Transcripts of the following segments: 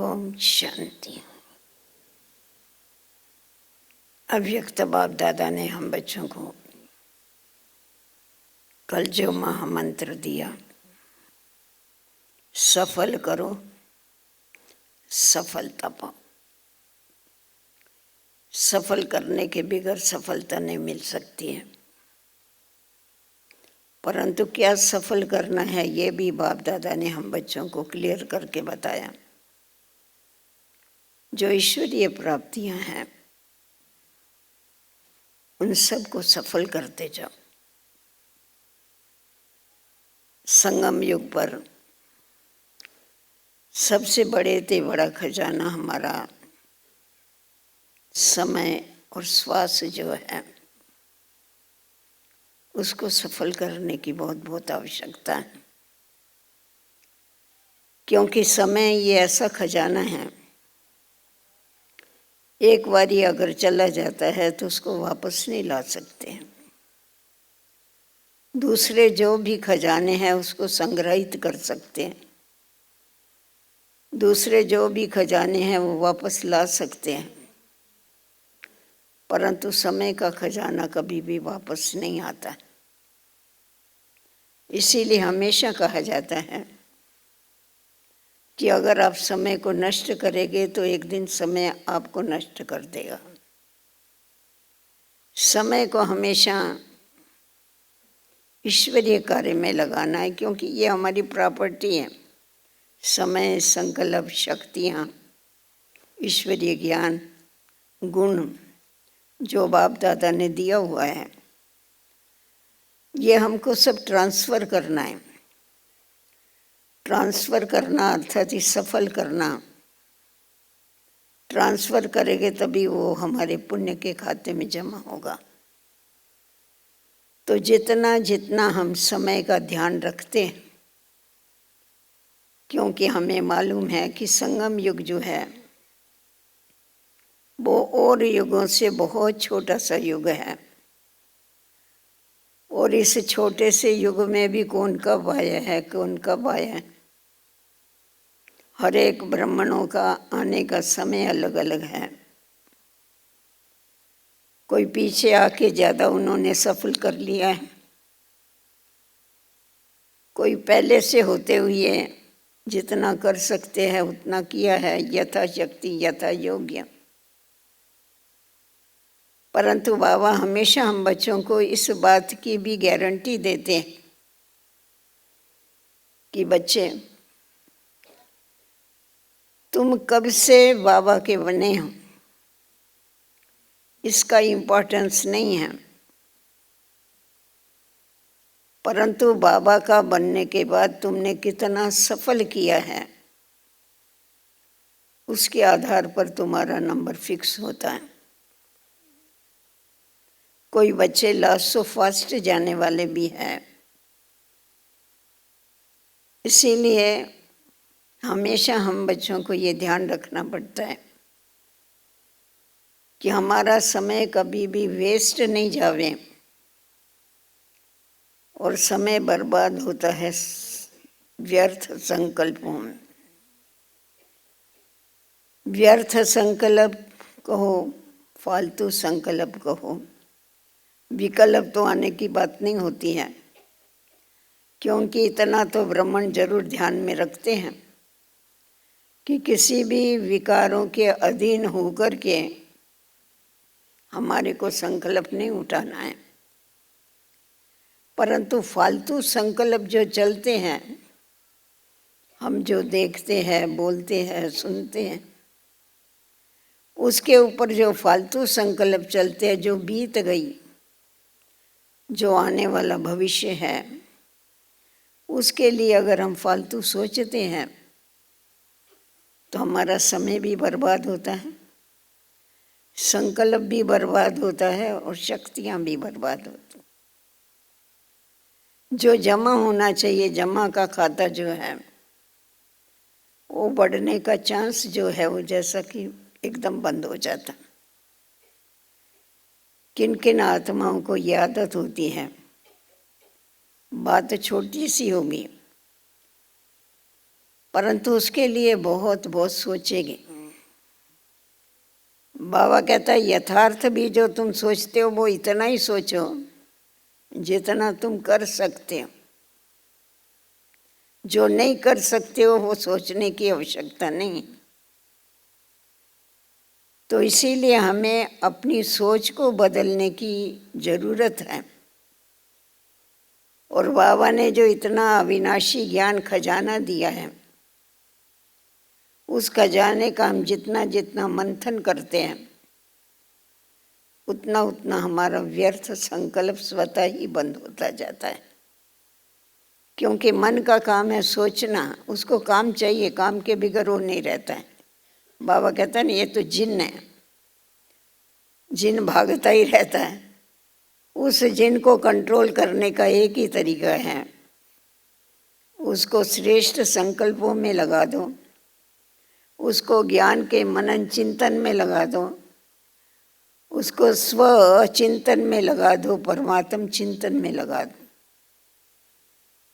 ओम शांति। अव्यक्त बाप दादा ने हम बच्चों को कल जो महामंत्र दिया, सफल करो सफलता पाओ। सफल करने के बगैर सफलता नहीं मिल सकती है, परंतु क्या सफल करना है ये भी बाप दादा ने हम बच्चों को क्लियर करके बताया। जो ईश्वरीय प्राप्तियां हैं उन सब को सफल करते जाओ। संगम युग पर सबसे बड़े ते बड़ा खजाना हमारा समय और श्वास जो है, उसको सफल करने की बहुत बहुत आवश्यकता है। क्योंकि समय ये ऐसा खजाना है, एक बार ही अगर चला जाता है तो उसको वापस नहीं ला सकते हैं। दूसरे जो भी खजाने हैं उसको संग्रहित कर सकते हैं, दूसरे जो भी खजाने हैं वो वापस ला सकते हैं, परंतु समय का खजाना कभी भी वापस नहीं आता। इसीलिए हमेशा कहा जाता है कि अगर आप समय को नष्ट करेंगे तो एक दिन समय आपको नष्ट कर देगा। समय को हमेशा ईश्वरीय कार्य में लगाना है, क्योंकि ये हमारी प्रॉपर्टी है। समय, संकल्प, शक्तियाँ, ईश्वरीय ज्ञान, गुण जो बाप दादा ने दिया हुआ है, ये हमको सब ट्रांसफ़र करना है। ट्रांसफ़र करना अर्थात ही सफल करना। ट्रांसफ़र करेंगे तभी वो हमारे पुण्य के खाते में जमा होगा। तो जितना जितना हम समय का ध्यान रखते हैं, क्योंकि हमें मालूम है कि संगम युग जो है वो और युगों से बहुत छोटा सा युग है, और इस छोटे से युग में भी कौन कब आया है, कौन कब आया है। हर एक ब्राह्मणों का आने का समय अलग अलग है। कोई पीछे आके ज़्यादा उन्होंने सफल कर लिया है, कोई पहले से होते हुए जितना कर सकते हैं उतना किया है, यथाशक्ति यथा योग्य। परंतु बाबा हमेशा हम बच्चों को इस बात की भी गारंटी देते हैं कि बच्चे, तुम कब से बाबा के बने हो इसका इम्पोर्टेंस नहीं है, परंतु बाबा का बनने के बाद तुमने कितना सफल किया है उसके आधार पर तुम्हारा नंबर फिक्स होता है। कोई बच्चे लास्ट सो फास्ट जाने वाले भी हैं। इसीलिए हमेशा हम बच्चों को ये ध्यान रखना पड़ता है कि हमारा समय कभी भी वेस्ट नहीं जावे, और समय बर्बाद होता है व्यर्थ संकल्पों में। व्यर्थ संकल्प कहो, फालतू संकल्प कहो, विकल्प तो आने की बात नहीं होती है। क्योंकि इतना तो ब्राह्मण जरूर ध्यान में रखते हैं कि किसी भी विकारों के अधीन होकर के हमारे को संकल्प नहीं उठाना है। परंतु फालतू संकल्प जो चलते हैं, हम जो देखते हैं, बोलते हैं, सुनते हैं, उसके ऊपर जो फालतू संकल्प चलते हैं, जो बीत गई, जो आने वाला भविष्य है, उसके लिए अगर हम फालतू सोचते हैं तो हमारा समय भी बर्बाद होता है, संकल्प भी बर्बाद होता है, और शक्तियाँ भी बर्बाद होती। जो जमा होना चाहिए, जमा का खाता जो है वो बढ़ने का चांस जो है वो जैसा कि एकदम बंद हो जाता। किन किन आत्माओं को ये आदत होती है, बात छोटी सी होगी परंतु उसके लिए बहुत बहुत सोचेंगे। बाबा कहता है यथार्थ भी जो तुम सोचते हो वो इतना ही सोचो जितना तुम कर सकते हो। जो नहीं कर सकते हो वो सोचने की आवश्यकता नहीं। तो इसीलिए हमें अपनी सोच को बदलने की जरूरत है। और बाबा ने जो इतना अविनाशी ज्ञान खजाना दिया है, उस खजाने का हम जितना जितना मंथन करते हैं उतना उतना हमारा व्यर्थ संकल्प स्वतः ही बंद होता जाता है। क्योंकि मन का काम है सोचना, उसको काम चाहिए, काम के बगैर वो नहीं रहता है। बाबा कहता है ना, ये तो जिन है, जिन भागता ही रहता है। उस जिन को कंट्रोल करने का एक ही तरीका है, उसको श्रेष्ठ संकल्पों में लगा दो, उसको ज्ञान के मनन चिंतन में लगा दो, उसको स्व चिंतन में लगा दो, परमात्म चिंतन में लगा दो।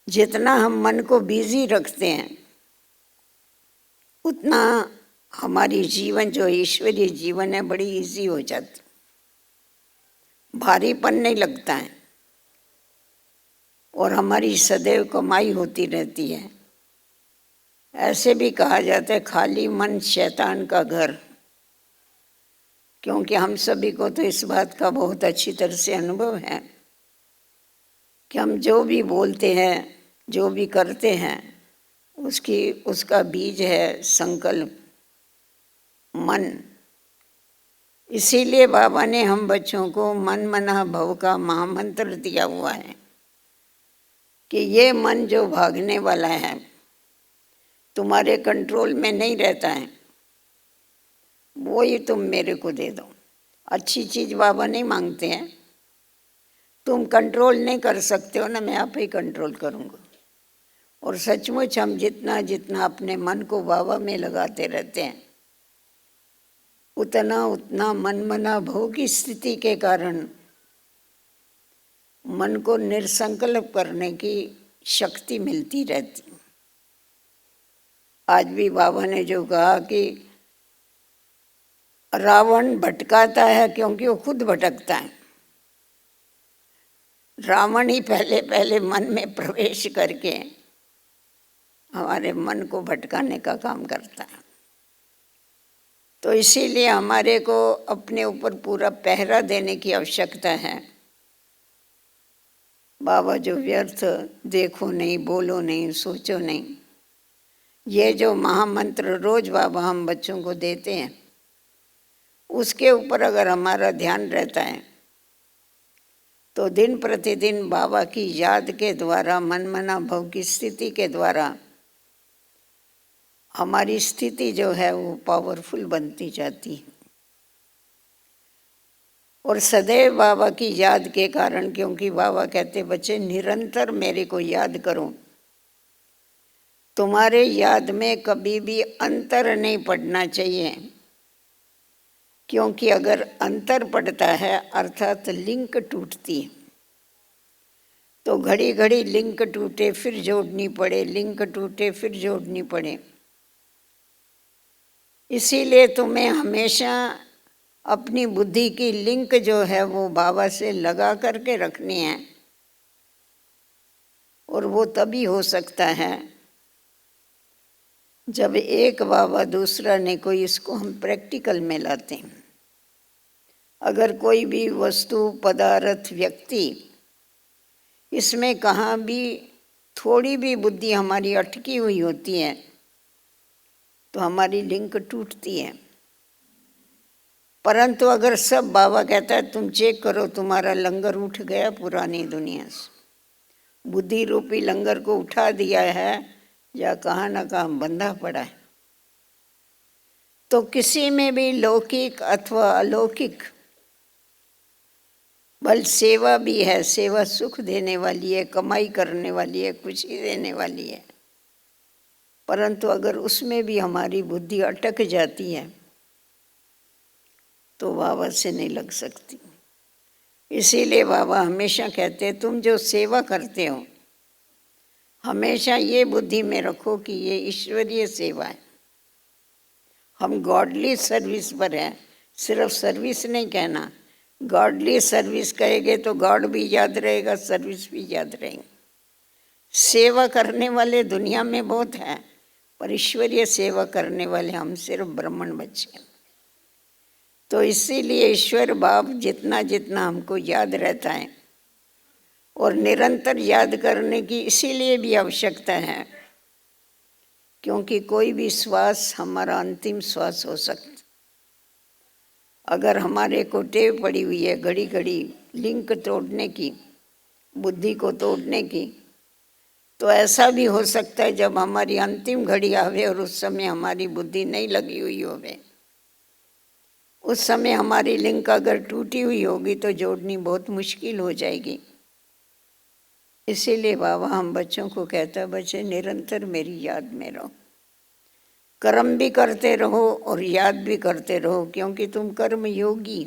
जितना हम मन को बिजी रखते हैं उतना हमारी जीवन जो ईश्वरीय जीवन है बड़ी इजी हो जाती, भारीपन नहीं लगता है और हमारी सदैव कमाई होती रहती है। ऐसे भी कहा जाता है खाली मन शैतान का घर, क्योंकि हम सभी को तो इस बात का बहुत अच्छी तरह से अनुभव है कि हम जो भी बोलते हैं, जो भी करते हैं, उसका बीज है संकल्प, मन। इसीलिए बाबा ने हम बच्चों को मन मना भव का महामंत्र दिया हुआ है कि ये मन जो भागने वाला है तुम्हारे कंट्रोल में नहीं रहता है, वो ही तुम मेरे को दे दो। अच्छी चीज बाबा नहीं मांगते हैं, तुम कंट्रोल नहीं कर सकते हो ना, मैं आप ही कंट्रोल करूँगा। और सचमुच हम जितना जितना अपने मन को बाबा में लगाते रहते हैं उतना उतना मन मना भव की स्थिति के कारण मन को निरसंकल्प करने की शक्ति मिलती रहती। आज भी बाबा ने जो कहा कि रावण भटकाता है क्योंकि वो खुद भटकता है। रावण ही पहले पहले मन में प्रवेश करके हमारे मन को भटकाने का काम करता है। तो इसीलिए हमारे को अपने ऊपर पूरा पहरा देने की आवश्यकता है। बाबा जो व्यर्थ देखो नहीं, बोलो नहीं, सोचो नहीं, ये जो महामंत्र रोज बाबा हम बच्चों को देते हैं, उसके ऊपर अगर हमारा ध्यान रहता है तो दिन प्रतिदिन बाबा की याद के द्वारा, मन मना भव की स्थिति के द्वारा हमारी स्थिति जो है वो पावरफुल बनती जाती है। और सदैव बाबा की याद के कारण, क्योंकि बाबा कहते बच्चे निरंतर मेरे को याद करो, तुम्हारे याद में कभी भी अंतर नहीं पड़ना चाहिए। क्योंकि अगर अंतर पड़ता है अर्थात लिंक टूटती है, तो घड़ी घड़ी लिंक टूटे फिर जोड़नी पड़े, लिंक टूटे फिर जोड़नी पड़े। इसीलिए तुम्हें हमेशा अपनी बुद्धि की लिंक जो है वो बाबा से लगा करके रखनी है। और वो तभी हो सकता है जब एक बाबा दूसरा नहीं, कोई, इसको हम प्रैक्टिकल में लाते हैं। अगर कोई भी वस्तु, पदार्थ, व्यक्ति, इसमें कहाँ भी थोड़ी भी बुद्धि हमारी अटकी हुई होती है तो हमारी लिंक टूटती है। परंतु अगर सब बाबा कहता है तुम चेक करो, तुम्हारा लंगर उठ गया पुरानी दुनिया से, बुद्धि रूपी लंगर को उठा दिया है या कहाँ ना कहाँ बंधा पड़ा है, तो किसी में भी लौकिक अथवा अलौकिक बल सेवा भी है। सेवा सुख देने वाली है, कमाई करने वाली है, खुशी देने वाली है। परंतु अगर उसमें भी हमारी बुद्धि अटक जाती है तो बाबा से नहीं लग सकती। इसीलिए बाबा हमेशा कहते हैं तुम जो सेवा करते हो हमेशा ये बुद्धि में रखो कि ये ईश्वरीय सेवा है, हम गॉडली सर्विस पर हैं। सिर्फ सर्विस नहीं कहना, गॉडली सर्विस कहेंगे तो गॉड भी याद रहेगा, सर्विस भी याद रहेगी। सेवा करने वाले दुनिया में बहुत हैं, पर ईश्वरीय सेवा करने वाले हम सिर्फ ब्राह्मण बच्चे हैं। तो इसीलिए ईश्वर भाव जितना जितना हमको याद रहता है, और निरंतर याद करने की इसीलिए भी आवश्यकता है, क्योंकि कोई भी श्वास हमारा अंतिम श्वास हो सकता। अगर हमारे को टेव पड़ी हुई है घड़ी घड़ी लिंक तोड़ने की, बुद्धि को तोड़ने की, तो ऐसा भी हो सकता है जब हमारी अंतिम घड़ी आवे और उस समय हमारी बुद्धि नहीं लगी हुई होवे, उस समय हमारी लिंक अगर टूटी हुई होगी तो जोड़नी बहुत मुश्किल हो जाएगी। इसीलिए बाबा हम बच्चों को कहता है, बच्चे निरंतर मेरी याद में रहो, कर्म भी करते रहो और याद भी करते रहो, क्योंकि तुम कर्म योगी।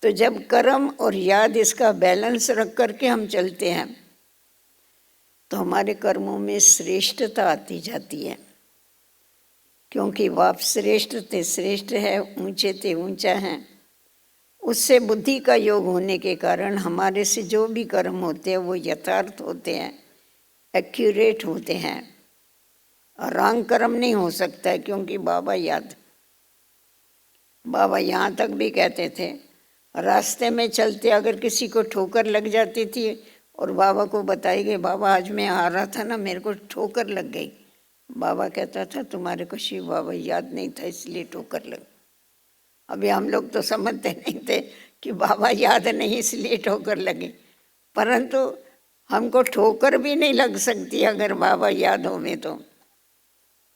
तो जब कर्म और याद इसका बैलेंस रख करके हम चलते हैं तो हमारे कर्मों में श्रेष्ठता आती जाती है, क्योंकि बाप श्रेष्ठ थे श्रेष्ठ है, ऊंचे थे ऊंचा है। उससे बुद्धि का योग होने के कारण हमारे से जो भी कर्म होते हैं वो यथार्थ होते हैं, एक्यूरेट होते हैं, और रॉन्ग कर्म नहीं हो सकता है, क्योंकि बाबा याद। बाबा यहाँ तक भी कहते थे, रास्ते में चलते अगर किसी को ठोकर लग जाती थी और बाबा को बताई गई, बाबा आज मैं आ रहा था ना, मेरे को ठोकर लग गई। बाबा कहता था तुम्हारे को शिव बाबा याद नहीं था इसलिए ठोकर लग। अभी हम लोग तो समझते नहीं थे कि बाबा याद नहीं इसलिए ठोकर लगी, परंतु हमको ठोकर भी नहीं लग सकती अगर बाबा याद होवे तो।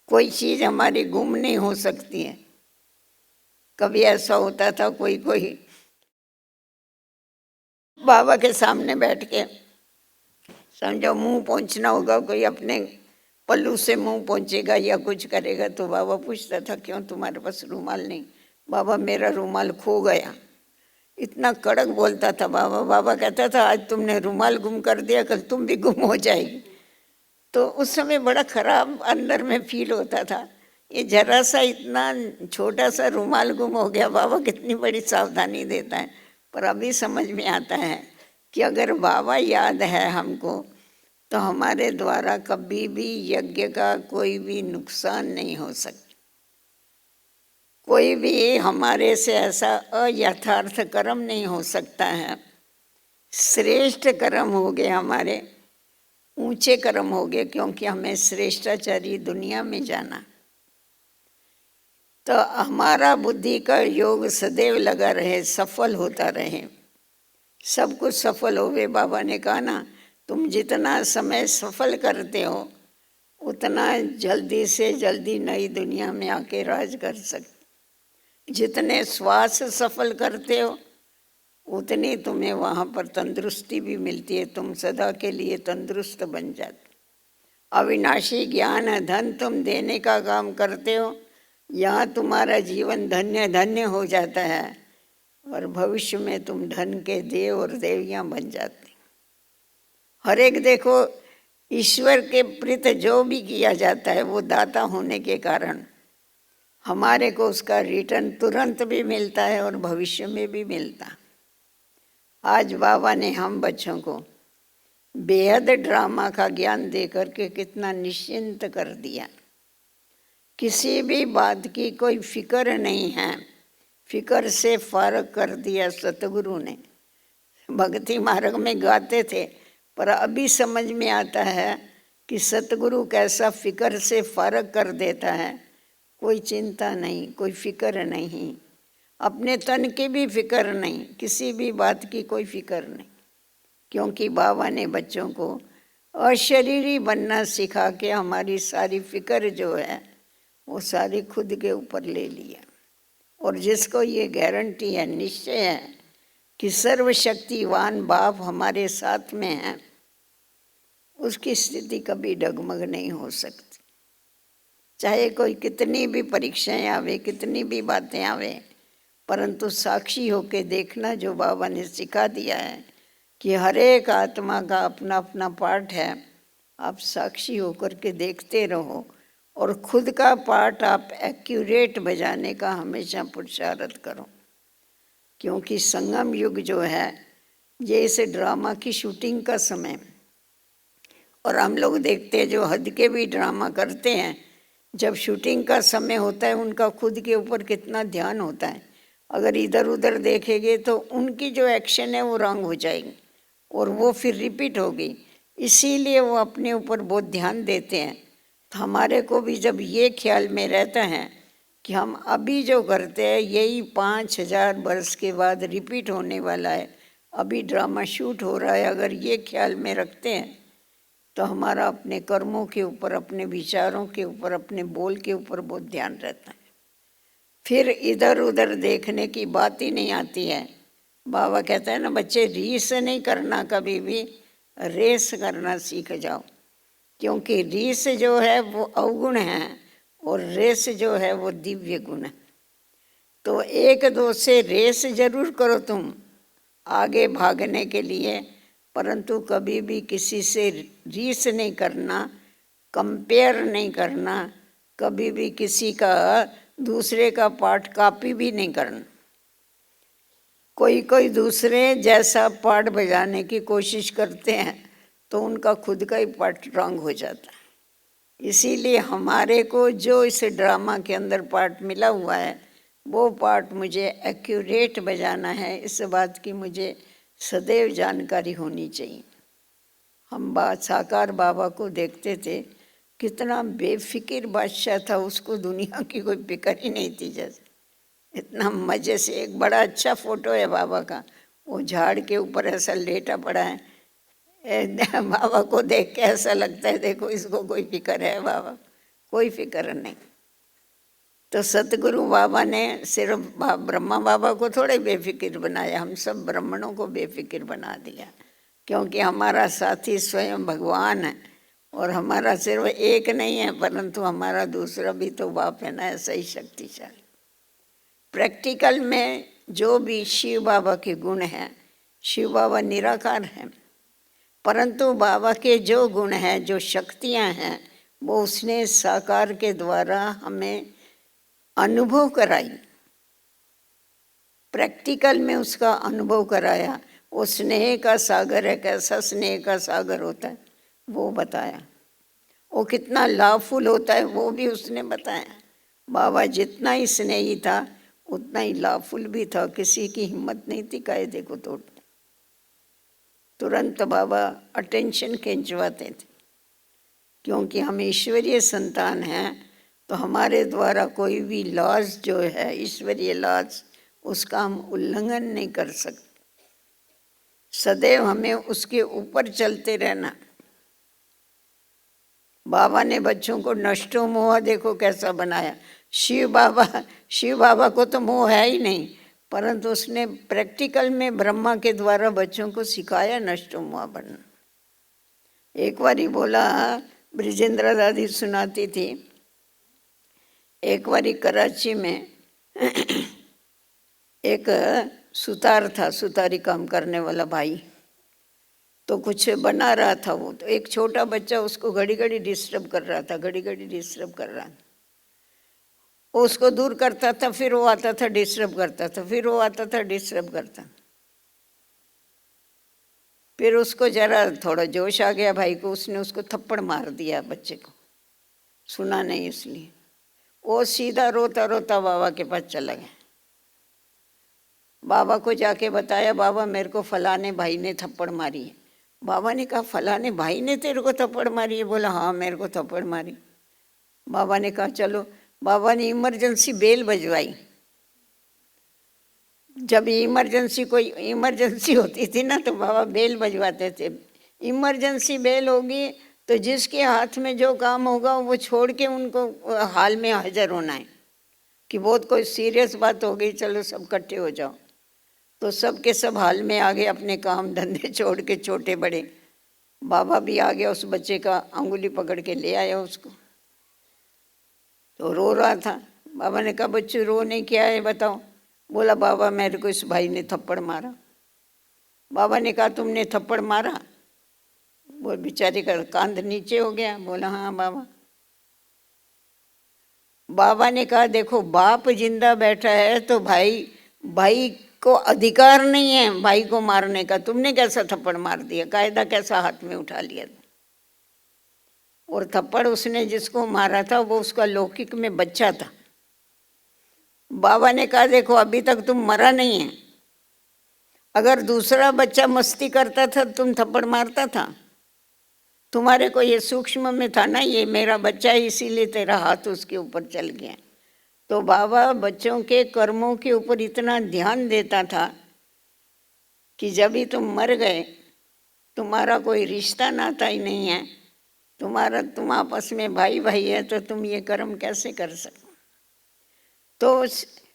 कोई चीज़ हमारी गुम नहीं हो सकती है। कभी ऐसा होता था कोई बाबा के सामने बैठ के, समझो मुंह पोंछना होगा, कोई अपने पल्लू से मुंह पोंछेगा या कुछ करेगा, तो बाबा पूछता था क्यों तुम्हारे पास रुमाल नहीं? बाबा मेरा रुमाल खो गया। इतना कड़क बोलता था बाबा। बाबा कहता था आज तुमने रुमाल गुम कर दिया, कल तुम भी गुम हो जाएगी। तो उस समय बड़ा खराब अंदर में फील होता था, ये जरा सा इतना छोटा सा रुमाल गुम हो गया, बाबा कितनी बड़ी सावधानी देता है। पर अभी समझ में आता है कि अगर बाबा याद है हमको तो हमारे द्वारा कभी भी यज्ञ का कोई भी नुकसान नहीं हो सकता। कोई भी हमारे से ऐसा अयथार्थ कर्म नहीं हो सकता है। श्रेष्ठ कर्म हो गए हमारे, ऊंचे कर्म हो गए, क्योंकि हमें श्रेष्ठाचारी दुनिया में जाना। तो हमारा बुद्धि का योग सदैव लगा रहे, सफल होता रहे, सब कुछ सफल होवे। बाबा ने कहा ना, तुम जितना समय सफल करते हो उतना जल्दी से जल्दी नई दुनिया में आके राज कर सकते। जितने श्वास सफल करते हो उतनी तुम्हें वहाँ पर तंदुरुस्ती भी मिलती है, तुम सदा के लिए तंदुरुस्त बन जाते। अविनाशी ज्ञान धन तुम देने का काम करते हो, यहाँ तुम्हारा जीवन धन्य धन्य हो जाता है, और भविष्य में तुम धन के देव और देवियाँ बन जाते। हर एक देखो, ईश्वर के प्रति जो भी किया जाता है वो दाता होने के कारण हमारे को उसका रिटर्न तुरंत भी मिलता है और भविष्य में भी मिलता। आज बाबा ने हम बच्चों को बेहद ड्रामा का ज्ञान दे करके कितना निश्चिंत कर दिया। किसी भी बात की कोई फिक्र नहीं है, फिक्र से फारग कर दिया सतगुरु ने। भक्ति मार्ग में गाते थे, पर अभी समझ में आता है कि सतगुरु कैसा फिक्र से फारग कर देता है। कोई चिंता नहीं, कोई फिक्र नहीं, अपने तन की भी फिक्र नहीं, किसी भी बात की कोई फिक्र नहीं, क्योंकि बाबा ने बच्चों को अशरीरी बनना सिखा के हमारी सारी फिक्र जो है वो सारी खुद के ऊपर ले लिया। और जिसको ये गारंटी है, निश्चय है कि सर्वशक्तिवान बाप हमारे साथ में है, उसकी स्थिति कभी डगमग नहीं हो सकती। चाहे कोई कितनी भी परीक्षाएं आवे, कितनी भी बातें आवे, परंतु साक्षी होके देखना जो बाबा ने सिखा दिया है, कि हर एक आत्मा का अपना अपना पार्ट है। आप साक्षी होकर के देखते रहो और खुद का पार्ट आप एक्यूरेट बजाने का हमेशा पुरुषार्थ करो। क्योंकि संगम युग जो है ये इस ड्रामा की शूटिंग का समय, और हम लोग देखते हैं जो हद के भी ड्रामा करते हैं, जब शूटिंग का समय होता है उनका खुद के ऊपर कितना ध्यान होता है। अगर इधर उधर देखेंगे तो उनकी जो एक्शन है वो रॉन्ग हो जाएगी और वो फिर रिपीट होगी। इसीलिए वो अपने ऊपर बहुत ध्यान देते हैं। तो हमारे को भी जब ये ख्याल में रहता है कि हम अभी जो करते हैं यही 5000 वर्ष के बाद रिपीट होने वाला है, अभी ड्रामा शूट हो रहा है, अगर ये ख्याल में रखते हैं तो हमारा अपने कर्मों के ऊपर, अपने विचारों के ऊपर, अपने बोल के ऊपर बहुत ध्यान रहता है। फिर इधर उधर देखने की बात ही नहीं आती है। बाबा कहता है ना, बच्चे रीस नहीं करना, कभी भी रेस करना सीख जाओ। क्योंकि रीस जो है वो अवगुण है और रेस जो है वो दिव्य गुण है। तो एक दो से रेस जरूर करो तुम आगे भागने के लिए, परंतु कभी भी किसी से रीस नहीं करना, कंपेयर नहीं करना, कभी भी किसी का दूसरे का पार्ट कॉपी भी नहीं करना। कोई कोई दूसरे जैसा पार्ट बजाने की कोशिश करते हैं तो उनका खुद का ही पार्ट रॉन्ग हो जाता है। इसीलिए हमारे को जो इस ड्रामा के अंदर पार्ट मिला हुआ है वो पार्ट मुझे एक्यूरेट बजाना है, इस बात की मुझे सदैव जानकारी होनी चाहिए। हम साकार बाबा को देखते थे, कितना बेफिक्र बादशाह था, उसको दुनिया की कोई फिक्र ही नहीं थी। जैसे इतना मज़े से, एक बड़ा अच्छा फोटो है बाबा का, वो झाड़ के ऊपर ऐसा लेटा पड़ा है। बाबा को देख के ऐसा लगता है देखो इसको कोई फिक्र है, बाबा कोई फिक्र नहीं। तो सतगुरु बाबा ने सिर्फ ब्रह्मा बाबा को थोड़े बेफिक्र बनाया, हम सब ब्राह्मणों को बेफिक्र बना दिया। क्योंकि हमारा साथी स्वयं भगवान है और हमारा सिर्फ एक नहीं है, परंतु हमारा दूसरा भी तो बाप है ना, ऐसा ही शक्तिशाली। प्रैक्टिकल में जो भी शिव बाबा के गुण हैं, शिव बाबा निराकार हैं, परंतु बाबा के जो गुण हैं, जो शक्तियां हैं, वो उसने साकार के द्वारा हमें अनुभव कराई। प्रैक्टिकल में उसका अनुभव कराया। वो स्नेह का सागर है, कैसा स्नेह का सागर होता है वो बताया। वो कितना लाभफुल होता है वो भी उसने बताया। बाबा जितना ही स्नेही था उतना ही लाभफुल भी था, किसी की हिम्मत नहीं थी कायदे को तोड़ने। तुरंत बाबा अटेंशन खींचवाते थे। क्योंकि हम ईश्वरीय संतान हैं तो हमारे द्वारा कोई भी लॉज जो है, ईश्वरीय लॉज, उसका हम उल्लंघन नहीं कर सकते। सदैव हमें उसके ऊपर चलते रहना। बाबा ने बच्चों को नष्टो मोह देखो कैसा बनाया। शिव बाबा को तो मोह है ही नहीं, परंतु उसने प्रैक्टिकल में ब्रह्मा के द्वारा बच्चों को सिखाया नष्टो मोह बनना। एक बारी बोला, ब्रिजेंद्र दादी सुनाती थी, एक बारी कराची में एक सुतार था, सुतारी काम करने वाला भाई, तो कुछ बना रहा था वो, तो एक छोटा बच्चा उसको घड़ी घड़ी डिस्टर्ब कर रहा था, घड़ी घड़ी डिस्टर्ब कर रहा था। वो उसको दूर करता था, फिर वो आता था डिस्टर्ब करता था, फिर वो आता था डिस्टर्ब करता। फिर उसको जरा थोड़ा जोश आ गया भाई को, उसने उसको थप्पड़ मार दिया बच्चे को, सुना नहीं इसलिए। वो सीधा रोता रोता बाबा के पास चला गया। बाबा को जाके बताया, बाबा मेरे को फलाने भाई ने थप्पड़ मारी है। बाबा ने कहा, फलाने भाई ने तेरे को थप्पड़ मारी है? बोला हाँ मेरे को थप्पड़ मारी। बाबा ने कहा चलो। बाबा ने इमरजेंसी बेल बजवाई। जब इमरजेंसी कोई इमरजेंसी होती थी ना तो बाबा बेल बजवाते थे। इमरजेंसी बेल होगी तो जिसके हाथ में जो काम होगा वो छोड़ के उनको हाल में हाजिर होना है कि बहुत कोई सीरियस बात हो गई, चलो सब इकट्ठे हो जाओ। तो सब के सब हाल में आ गए, अपने काम धंधे छोड़ के, छोटे बड़े। बाबा भी आ गया, उस बच्चे का अंगुली पकड़ के ले आया उसको, तो रो रहा था। बाबा ने कहा बच्चू रो नहीं, क्या है बताओ? बोला बाबा मेरे को इस भाई ने थप्पड़ मारा। बाबा ने कहा तुमने थप्पड़ मारा? वो बेचारे का कांध नीचे हो गया, बोला हाँ बाबा। बाबा ने कहा देखो बाप जिंदा बैठा है तो भाई को अधिकार नहीं है भाई को मारने का, तुमने कैसा थप्पड़ मार दिया, कायदा कैसा हाथ में उठा लिया। और थप्पड़ उसने जिसको मारा था वो उसका लौकिक में बच्चा था। बाबा ने कहा देखो अभी तक तुम मरा नहीं है, अगर दूसरा बच्चा मस्ती करता था तुम थप्पड़ मारता था? तुम्हारे को ये सूक्ष्म में था ना, ये मेरा बच्चा है इसीलिए तेरा हाथ उसके ऊपर चल गया। तो बाबा बच्चों के कर्मों के ऊपर इतना ध्यान देता था कि जब ही तुम मर गए, तुम्हारा कोई रिश्ता नाता ही नहीं है, तुम आपस में भाई भाई है, तो तुम ये कर्म कैसे कर सकते? तो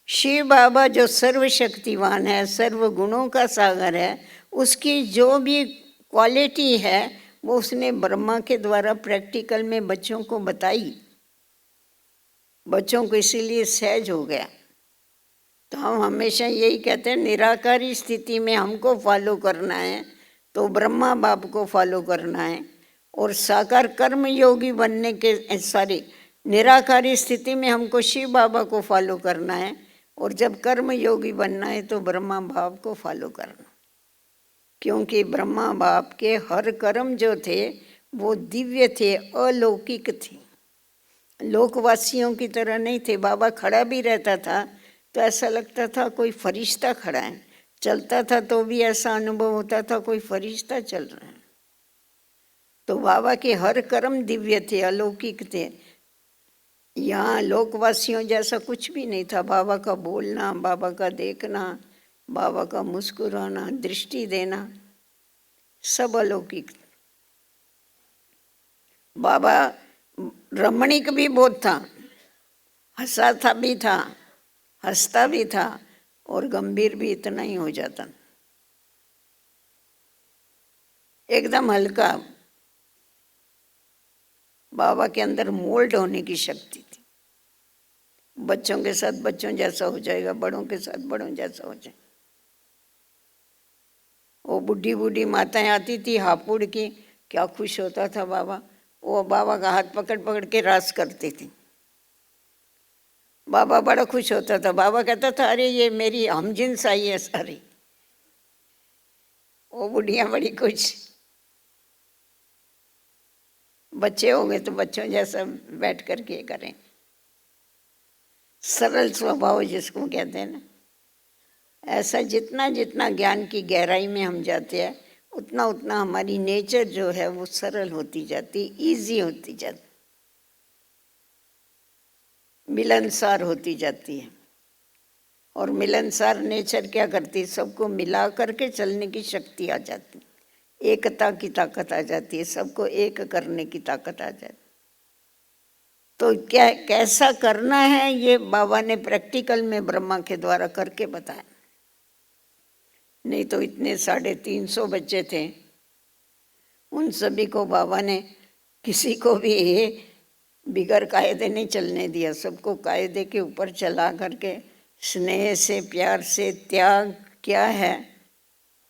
शिव बाबा जो सर्वशक्तिवान है, सर्व गुणों का सागर है, उसकी जो भी क्वालिटी है वो उसने ब्रह्मा के द्वारा प्रैक्टिकल में बच्चों को बताई। बच्चों को इसीलिए सहज हो गया। तो हम हमेशा यही कहते हैं निराकारी स्थिति में हमको फॉलो करना है तो ब्रह्मा बाप को फॉलो करना है, और साकार कर्म योगी बनने के निराकारी स्थिति में हमको शिव बाबा को फॉलो करना है, और जब कर्म योगी बनना है तो ब्रह्मा बाप को फॉलो करना। क्योंकि ब्रह्मा बाप के हर कर्म जो थे वो दिव्य थे, अलौकिक थे, लोकवासियों की तरह नहीं थे। बाबा खड़ा भी रहता था तो ऐसा लगता था कोई फरिश्ता खड़ा है, चलता था तो भी ऐसा अनुभव होता था कोई फरिश्ता चल रहा है। तो बाबा के हर कर्म दिव्य थे, अलौकिक थे। यहाँ लोकवासियों जैसा कुछ भी नहीं था। बाबा का बोलना, बाबा का देखना, बाबा का मुस्कुराना, दृष्टि देना, सब अलौकिक। बाबा रमणीक भी बहुत था, हंसा भी था, हंसता भी था, और गंभीर भी इतना ही हो जाता, एकदम हल्का। बाबा के अंदर मोल्ड होने की शक्ति थी। बच्चों के साथ बच्चों जैसा हो जाएगा, बड़ों के साथ बड़ों जैसा हो जाएगा। वो बूढ़ी बूढ़ी माताएं आती थी हापुड़ की, क्या खुश होता था बाबा। वो बाबा का हाथ पकड़ पकड़ के रास करती थी। बाबा बड़ा खुश होता था। बाबा कहता था अरे ये मेरी हमजिन्स आई है सारी। वो बुढ़ियाँ बड़ी खुश। बच्चे हो गए तो बच्चों जैसा बैठ कर के करें। सरल स्वभाव जिसको कहते हैं ना, ऐसा जितना जितना ज्ञान की गहराई में हम जाते हैं उतना उतना हमारी नेचर जो है वो सरल होती जाती, इजी होती जाती, मिलनसार होती जाती है। और मिलनसार नेचर क्या करती है, सबको मिला करके चलने की शक्ति आ जाती, एकता की ताकत आ जाती है, सबको एक करने की ताकत आ जाती। तो क्या कैसा करना है ये बाबा ने प्रैक्टिकल में ब्रह्मा के द्वारा करके बताया। नहीं तो इतने 350 बच्चे थे, उन सभी को बाबा ने किसी को भी बिगर कायदे नहीं चलने दिया। सबको कायदे के ऊपर चला करके स्नेह से, प्यार से, त्याग क्या है,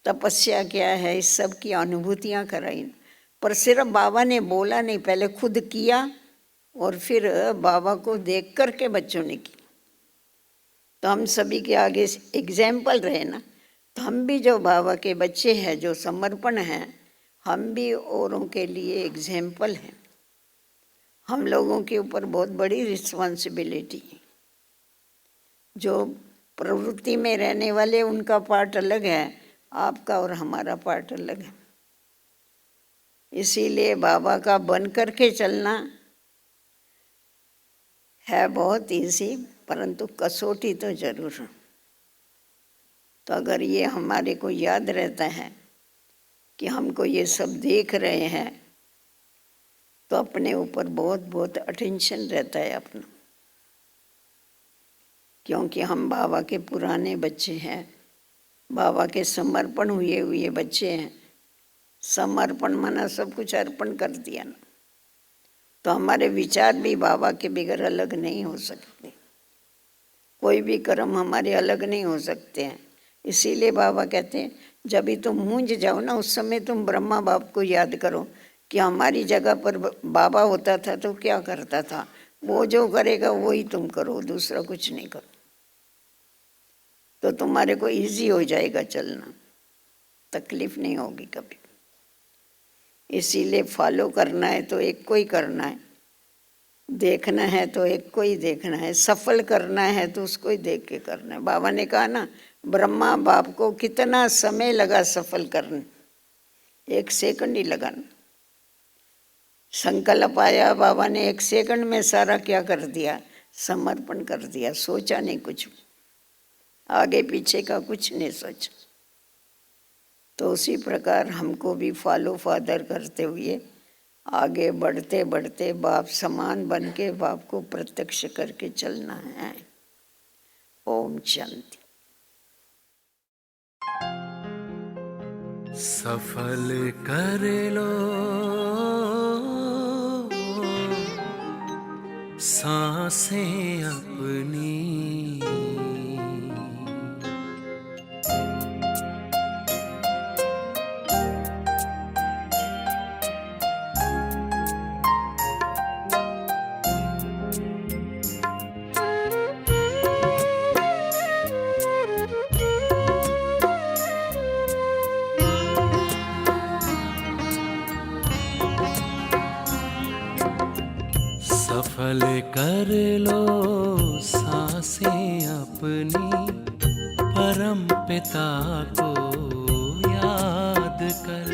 तपस्या क्या है, इस सब की अनुभूतियाँ कराई। पर सिर्फ बाबा ने बोला नहीं, पहले खुद किया और फिर बाबा को देख करके बच्चों ने की। तो हम सभी के आगे एग्जाम्पल रहे ना। तो हम भी जो बाबा के बच्चे हैं, जो समर्पण हैं, हम भी औरों के लिए एग्जाम्पल हैं। हम लोगों के ऊपर बहुत बड़ी रिस्पॉन्सिबिलिटी है। जो प्रवृत्ति में रहने वाले उनका पार्ट अलग है, आपका और हमारा पार्ट अलग है। इसीलिए बाबा का बन करके चलना है बहुत इजी, परंतु कसौटी तो जरूर है। तो अगर ये हमारे को याद रहता है कि हमको ये सब देख रहे हैं, तो अपने ऊपर बहुत बहुत अटेंशन रहता है अपना। क्योंकि हम बाबा के पुराने बच्चे हैं, बाबा के समर्पण हुए हुए बच्चे हैं। समर्पण माना सब कुछ अर्पण कर दिया ना। तो हमारे विचार भी बाबा के बगैर अलग नहीं हो सकते। कोई भी कर्म हमारे अलग नहीं हो सकते हैं। इसीलिए बाबा कहते हैं जब भी तुम मूंझ जाओ ना, उस समय तुम ब्रह्मा बाप को याद करो कि हमारी जगह पर बाबा होता था तो क्या करता था। वो जो करेगा वही तुम करो, दूसरा कुछ नहीं करो, तो तुम्हारे को इजी हो जाएगा चलना, तकलीफ नहीं होगी कभी। इसीलिए फॉलो करना है तो एक को ही करना है, देखना है तो एक को ही देखना है, सफल करना है तो उसको ही देख के करना है। बाबा ने कहा ना, ब्रह्मा बाप को कितना समय लगा सफल करने, 1 सेकंड ही लगा ना। संकल्प आया, बाबा ने 1 सेकंड में सारा क्या कर दिया, समर्पण कर दिया, सोचा नहीं कुछ, आगे पीछे का कुछ नहीं सोचा। तो उसी प्रकार हमको भी फॉलो फादर करते हुए आगे बढ़ते बढ़ते बाप समान बन के बाप को प्रत्यक्ष करके चलना है। ओम शांति। सफल कर लो सांसें अपनी, सफल कर लो सांसें अपनी, परम पिता को याद कर।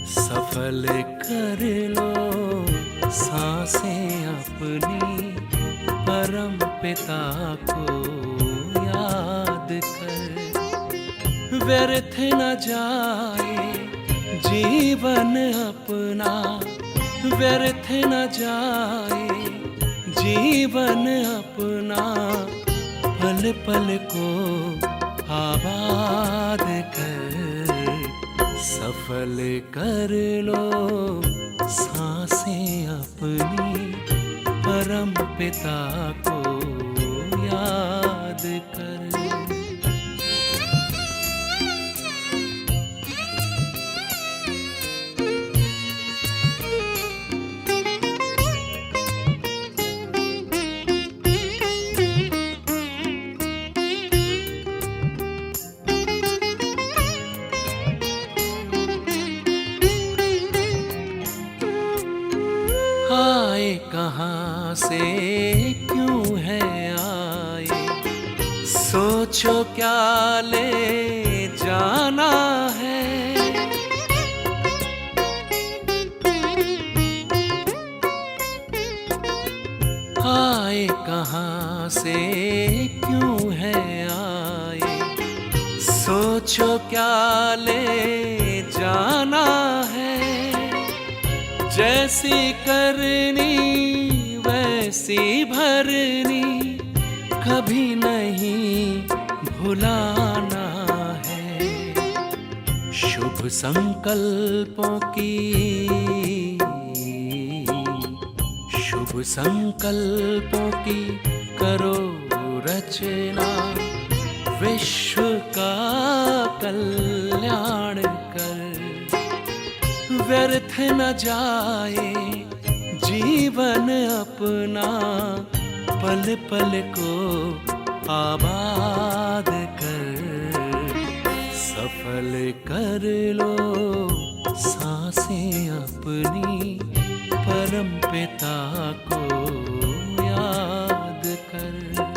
सफल कर लो सांसें अपनी, परम पिता को याद कर। व्यर्थ न जाए जीवन अपना, व्यर्थ न जाए जीवन अपना, पल पल को आबाद कर। सफल कर लो सांसें अपनी, परम पिता को याद कर। आए कहाँ से क्यों है आए, सोचो क्या ले जाना है। आए कहाँ से क्यों है आए, सोचो क्या ले जाना है। जैसी करनी वैसी भरनी, कभी नहीं भुलाना है। शुभ संकल्पों की, शुभ संकल्पों की करो रचना, विश्व का कल्याण कर। व्यर्थ न जाए जीवन अपना, पल पल को आबाद कर। सफल कर लो सांसें अपनी, परम पिता को याद कर।